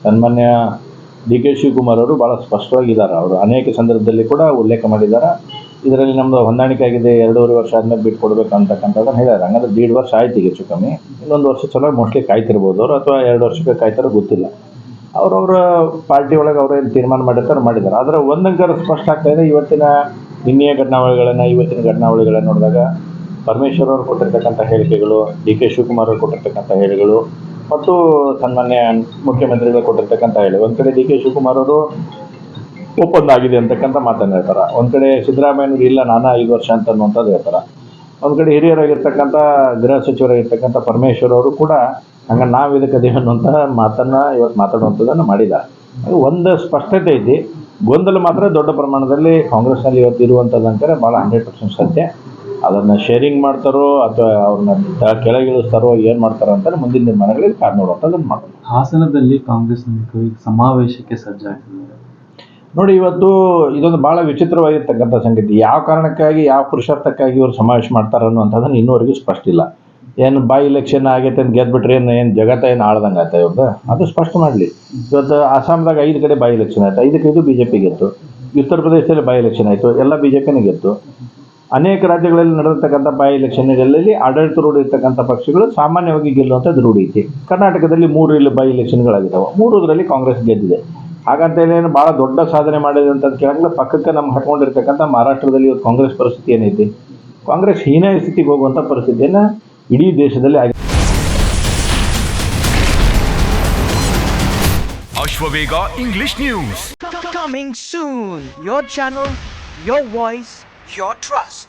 ಸನ್ಮಾನ್ಯ D K Shivakumar ಅವರು ಭಾಳ ಸ್ಪಷ್ಟವಾಗಿದ್ದಾರೆ. ಅವರು ಅನೇಕ ಸಂದರ್ಭದಲ್ಲಿ ಕೂಡ ಉಲ್ಲೇಖ ಮಾಡಿದ್ದಾರೆ. ಇದರಲ್ಲಿ ನಮ್ಮದು ಹೊಂದಾಣಿಕೆ ಆಗಿದೆ, 2.5 ವರ್ಷ ಆದಮೇಲೆ ಬಿಟ್ಟು ಕೊಡಬೇಕು ಅಂತಕ್ಕಂಥದ್ದನ್ನು ಹೇಳಿದ್ದಾರೆ. ಹಂಗಂದ್ರೆ 1.5 ವರ್ಷ ಆಯ್ತು ಈಗ ಹೆಚ್ಚು ಕಮ್ಮಿ. ಇನ್ನೊಂದು ವರ್ಷ ಚಲೋ ಮೋಸ್ಟ್ಲಿ ಕಾಯ್ತಿರ್ಬೋದು ಅವರು, ಅಥವಾ 2 ವರ್ಷಕ್ಕೆ ಕಾಯ್ತಾರೋ ಗೊತ್ತಿಲ್ಲ. ಅವ್ರವ್ರ ಪಾರ್ಟಿ ಒಳಗೆ ಅವ್ರೇನು ತೀರ್ಮಾನ ಮಾಡಿರ್ತಾರೆ ಮಾಡಿದ್ದಾರೆ. ಆದರೆ ಒಂದಂಕರ ಸ್ಪಷ್ಟ ಆಗ್ತಾ ಇದೆ, ನಿನ್ನೆಯ ಇವತ್ತಿನ ಘಟನಾವಳಿಗಳನ್ನು ನೋಡಿದಾಗ ಪರಮೇಶ್ವರ್ ಅವರು ಕೊಟ್ಟಿರ್ತಕ್ಕಂಥ ಹೇಳಿಕೆಗಳು, ಡಿ ಕೆ ಶಿವಕುಮಾರ್ ಅವರು ಕೊಟ್ಟಿರ್ತಕ್ಕಂಥ ಹೇಳಿಕೆಗಳು ಮತ್ತು ಸನ್ಮಾನ್ಯ ಮುಖ್ಯಮಂತ್ರಿಗಳು ಕೊಟ್ಟಿರ್ತಕ್ಕಂಥ ಹೇಳಿ, ಒಂದು ಕಡೆ ಡಿ ಕೆ ಶಿವಕುಮಾರ್ ಅವರು ಒಪ್ಪಂದ ಆಗಿದೆ ಅಂತಕ್ಕಂಥ ಮಾತನ್ನು ಹೇಳ್ತಾರೆ, ಒಂದು ಕಡೆ ಸಿದ್ದರಾಮಯ್ಯನವರು ಇಲ್ಲ ನಾನು 5 ವರ್ಷ ಅಂತ ಅನ್ನುವಂಥದ್ದು ಹೇಳ್ತಾರೆ, ಒಂದು ಕಡೆ ಹಿರಿಯರಾಗಿರ್ತಕ್ಕಂಥ ಗೃಹ ಸಚಿವರಾಗಿರ್ತಕ್ಕಂಥ ಪರಮೇಶ್ವರ್ ಅವರು ಕೂಡ ಹಂಗೆ ನಾವು ಇದಕ್ಕೆ ಅದೇ ಅನ್ನುವಂಥ ಮಾತನ್ನು ಇವತ್ತು ಮಾತಾಡುವಂಥದ್ದನ್ನು ಮಾಡಿದ್ದಾರೆ. ಒಂದು ಸ್ಪಷ್ಟತೆ ಐತಿ, ಗೊಂದಲ ಮಾತ್ರ ದೊಡ್ಡ ಪ್ರಮಾಣದಲ್ಲಿ ಕಾಂಗ್ರೆಸ್ನಲ್ಲಿ ಇವತ್ತು ಇರುವಂಥದ್ದು ಅಂತಾರೆ ಭಾಳ 100% ಸತ್ಯ. ಅದನ್ನು ಶೇರಿಂಗ್ ಮಾಡ್ತಾರೋ ಅಥವಾ ಅವ್ರನ್ನ ಕೆಳಗಿಳಿಸ್ತಾರೋ ಏನು ಮಾಡ್ತಾರೋ ಅಂತಾರೆ ಮುಂದಿನ ನಿರ್ಮಾಣಗಳಲ್ಲಿ ಕಾದು ನೋಡುವಂಥದ್ದನ್ನು ಮಾಡ್ತಾರೆ. ಹಾಸನದಲ್ಲಿ ಕಾಂಗ್ರೆಸ್ ನಾಯಕರು ಸಮಾವೇಶಕ್ಕೆ ಸಜ್ಜಾಗಿದ್ದಾರೆ ನೋಡಿ. ಇವತ್ತು ಇದೊಂದು ಭಾಳ ವಿಚಿತ್ರವಾಗಿರ್ತಕ್ಕಂಥ ಸಂಗತಿ. ಯಾವ ಕಾರಣಕ್ಕಾಗಿ ಯಾವ ಪುರುಷಾರ್ಥಕ್ಕಾಗಿ ಇವರು ಸಮಾವೇಶ ಮಾಡ್ತಾರೆ ಅನ್ನುವಂಥದ್ದನ್ನು ಇನ್ನೂವರೆಗೂ ಸ್ಪಷ್ಟ ಇಲ್ಲ. ಏನು ಎಲೆಕ್ಷನ್ ಆಗೈತೆ ಅಂತ ಗೆದ್ಬಿಟ್ರೆ ಏನು ಜಗತ್ತ ಏನು ಆಳ್ದಂಗೆ ಆಯ್ತಾ ಇವ್ರದ್ದು, ಅದು ಸ್ಪಷ್ಟ ಮಾಡಲಿ. ಇವತ್ತು ಅಸ್ಸಾಂದಾಗ 5 ಕಡೆ ಎಲೆಕ್ಷನ್ ಆಯಿತು, 5ಕ್ಕೆ ಬಿ ಜೆ ಪಿ ಗೆತ್ತು. ಉತ್ತರ ಪ್ರದೇಶದಲ್ಲಿ ಎಲೆಕ್ಷನ್ ಆಯಿತು, ಎಲ್ಲ ಬಿ ಜೆ ಪಿನೇ ಗೆತ್ತು. ಅನೇಕ ರಾಜ್ಯಗಳಲ್ಲಿ ನಡೆದಿರ್ತಕ್ಕಂಥ ಎಲೆಕ್ಷನ್ಗಳಲ್ಲಿ ಆಡಳಿತಾರೂಢ ಇರ್ತಕ್ಕಂಥ ಪಕ್ಷಗಳು ಸಾಮಾನ್ಯವಾಗಿ ಗೆಲ್ಲುವಂಥದ್ದು ರೂಢಿ ಐತಿ. ಕರ್ನಾಟಕದಲ್ಲಿ 3 ಇಲ್ಲಿ ಎಲೆಕ್ಷನ್ಗಳಾಗಿದ್ದಾವೆ, 3 ಕಾಂಗ್ರೆಸ್ ಗೆದ್ದಿದೆ. ಹಾಗಂತ ಏನು ಭಾಳ ದೊಡ್ಡ ಸಾಧನೆ ಮಾಡಿದೆ ಅಂತ ಕೇಳಂಗಿಲ್ಲ. ಪಕ್ಕಕ್ಕೆ ನಮ್ಮ ಹಾಕೊಂಡಿರ್ತಕ್ಕಂಥ ಮಹಾರಾಷ್ಟ್ರದಲ್ಲಿ ಇವತ್ತು ಕಾಂಗ್ರೆಸ್ ಪರಿಸ್ಥಿತಿ ಏನೈತಿ, ಕಾಂಗ್ರೆಸ್ ಹೀನಾಯ ಸ್ಥಿತಿಗೆ ಹೋಗುವಂಥ ಪರಿಸ್ಥಿತಿಯನ್ನು ಇಡೀ ದೇಶದಲ್ಲಿ ಆಗಿದೆ. Ashwavega English news coming soon. Your channel, your voice, your trust.